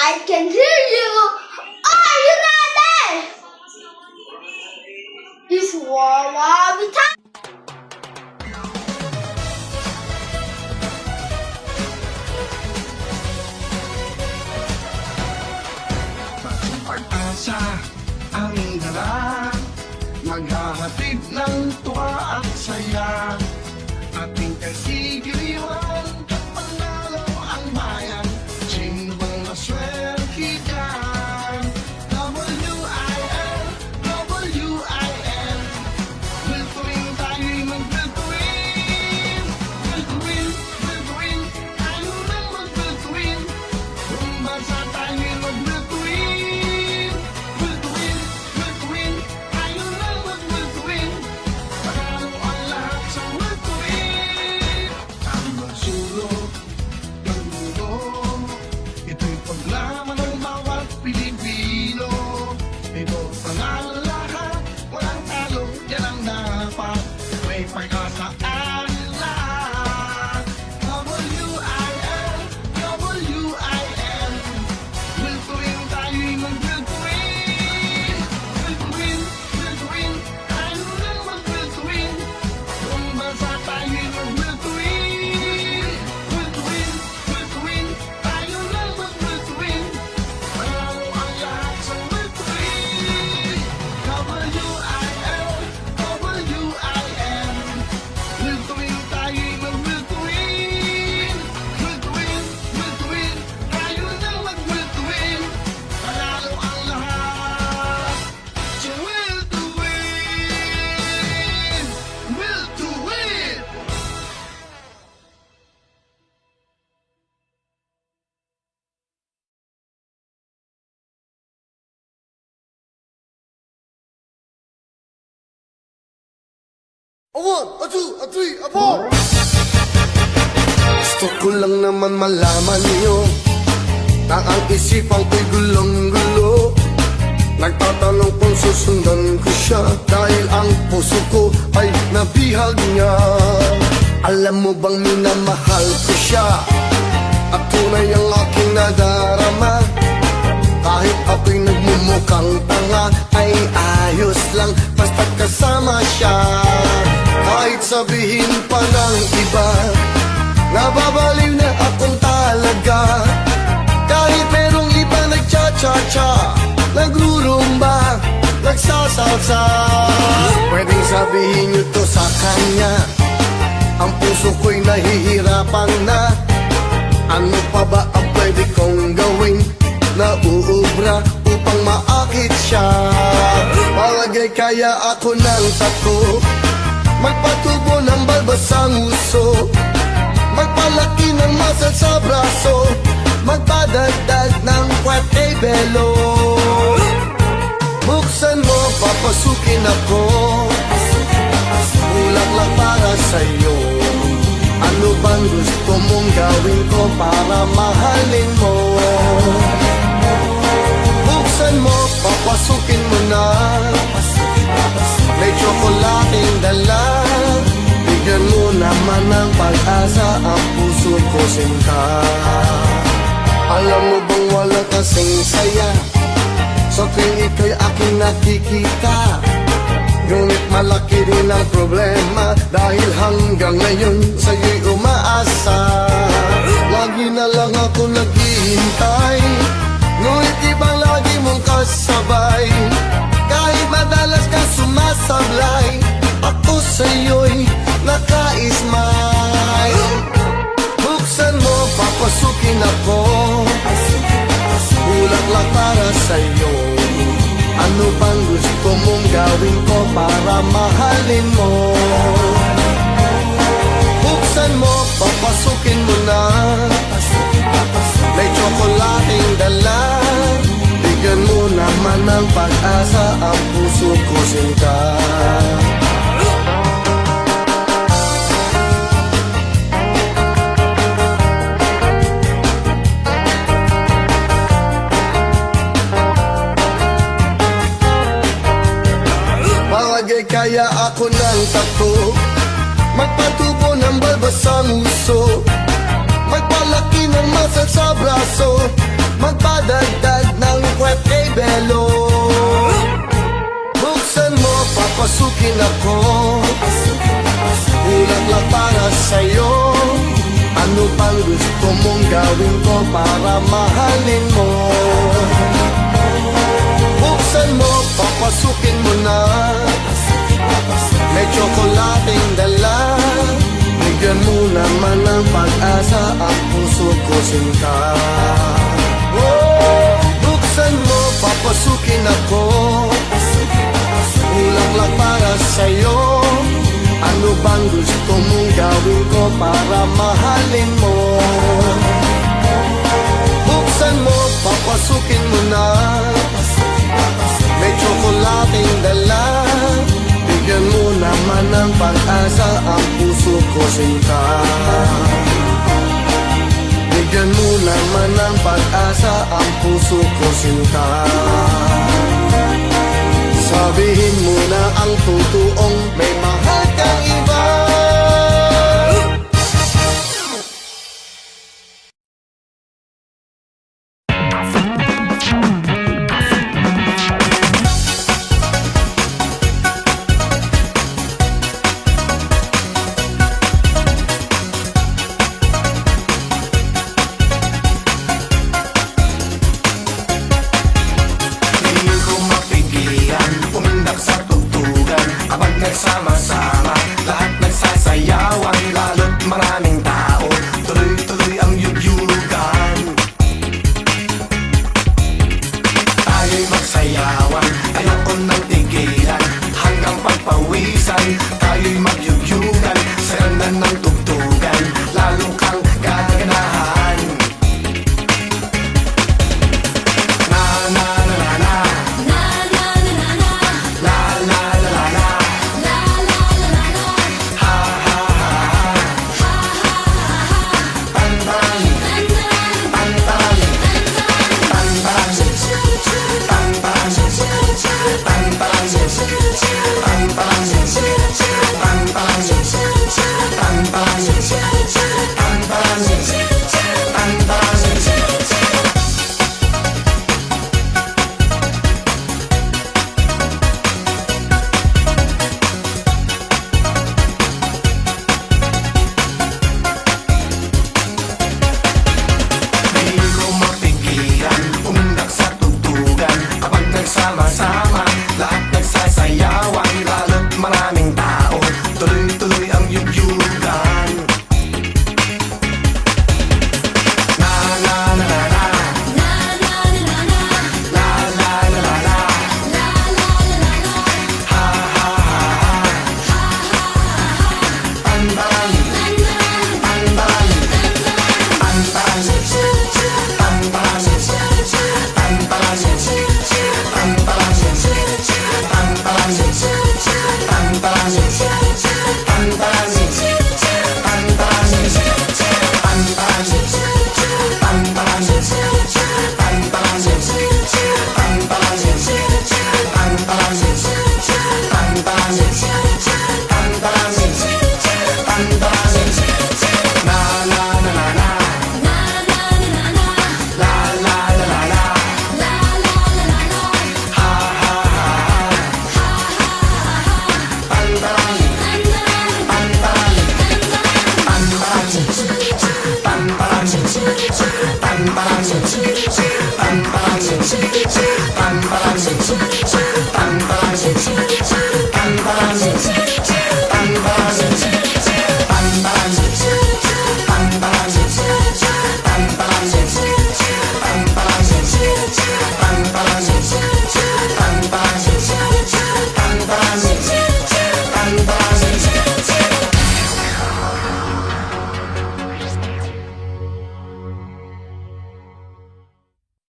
I can hear you. Are you ready? This war we time. Bagong pag-asa ang dala, maghahatid ng tuwa at saya. Ating kasigiliwan, panalo ang bayan. Sino bang maswerte dyan? W-I-N, W-I-N. Will to win, tayo'y mag-will to win. Will to win, will to win. Tayo nang mag-will to win. Kung bansa tayo'y mag-will to win. Will to win, will to win. Tayo nang mag-will to win. Panalo ang lahat sa will to win. Ang magsulog ng mundo, ito'y paglaman ng bawat Pilipino. Ito panalo lahat, walang talo, yan ang dapat. May pag-asa ang lahat. W-I-N, W-I-N. Will to win, tayo'y mag-will to win. Will to win, will to win. Tayo nang mag-will to win. Kung bansa tayo'y mag-will to win. Will to win, will to win. Tayo nang mag-will to win. Panalo ang lahat sa will to win. W-I-N, W-I-N. Will to win, tayo'y mag-will to win. Will to win, will to win. Tayo nang mag-will to win. Panalo ang lahat sa will to win. Will to win. A one, a two, a three, a four. Gusto ko lang naman malaman niyo na ang isipan ko'y gulong-gulo. Nagtatanong kung susundan ko siya dahil ang puso ko ay nabihag niya. Alam mo bang minamahal ko siya at tunay ang aking nadarama. Kahit ako'y nagmumukhang tanga ay ayos lang basta't kasama siya. Kahit sabihin pa ng iba, nababaliw na akong talaga. Kahit merong iba nagcha-cha-cha, nagrurumba, nagsasalsa. Pwedeng sabihin nyo to sa kanya, ang puso ko'y nahihirapan na. Ano pa ba ang pwede kong gawin na uubra upang maakit siya? Palagay kaya ako ng tato, magpatubo ng balbasang uso, magpalaki ng muscle sa braso, magpadagdag ng kwete belo. Buksan mo, papasukin ako, kulang lang para sa'yo. Ano bang gusto mong gawin ko para mahalin mo? Buksan mo, papasukin mo na, may tsokolating dala. Bigyan mo naman ng pag-asa ang puso ko, sinta. Alam mo bang wala kasing saya sa tuwing ika'y aking nakikita? Ngunit malaki rin ang problema dahil hanggang ngayon sa'yo'y umaasa. Lagi na lang ako naghihintay, ngunit ibang lagi mong kasabay. Kahit madalas ka sumasablay, ako sa'yo'y naka-smile. Buksan mo, papasukin ako, kulang lang para sa'yo. Ano bang gusto mong gawin ko para mahalin mo? Buksan mo, papasukin mo na, may tsokolating dala. Bigyan mo naman ng pag-asa ang puso ko, sinta. Palagay kaya ako ng tato, magpatubo ng balbasang uso, magpalaki ng muscle sa braso, magpadagdag Ano bang gusto mong gawin ko para mahalin mo? Buksan mo, papasukin mo na. May tsokolating dala. Bigyan mo naman ng pag-asa ang puso ko sinta. Oh, buksan mo, papasukin ako. Ulak-lak para sa'yo. Ano bang gusto mong gawin ko para mahalin mo? Buksan mo, papasukin mo na. May tsokolating dala. Bigyan mo naman ng pag-asa ang puso ko sinta. Bigyan mo naman ng pag-asa ang puso ko sinta. Sabihin mo na ang totoong may mahal kang iba.